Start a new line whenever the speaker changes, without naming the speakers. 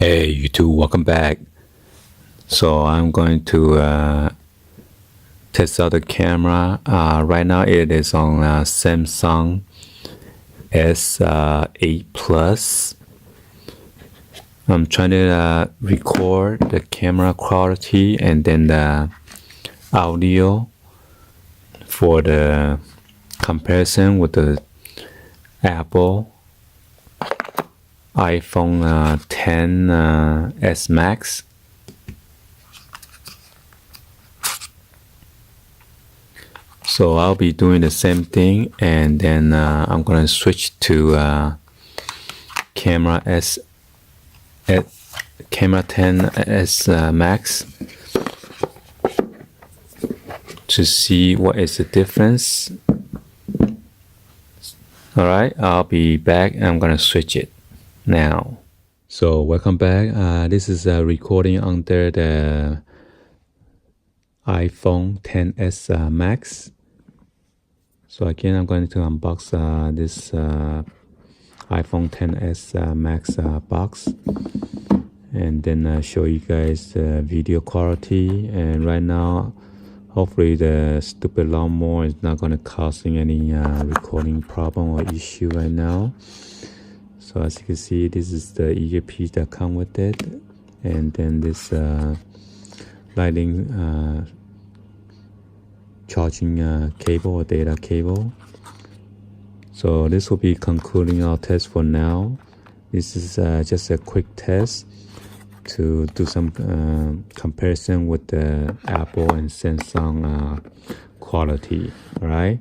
Hey YouTube, welcome back. So I'm going to test out the camera. Right now it is on Samsung S8 Plus. I'm trying to record the camera quality and then the audio for the comparison with the Apple iPhone 10s Max. So I'll be doing the same thing, and then I'm gonna switch to camera 10s Max to see what is the difference. All right, I'll be back. I'm gonna switch it now. So welcome back. This is a recording under the iPhone 10s Max. So again, I'm going to unbox this iPhone 10s Max box, and then show you guys the video quality. And right now, hopefully the stupid lawnmower is not going to causing any recording problem or issue right now. So as you can see, this is the earpiece that come with it, and then this lightning charging cable or data cable. So this will be concluding our test for now. This is just a quick test to do some comparison with the Apple and Samsung quality. All right.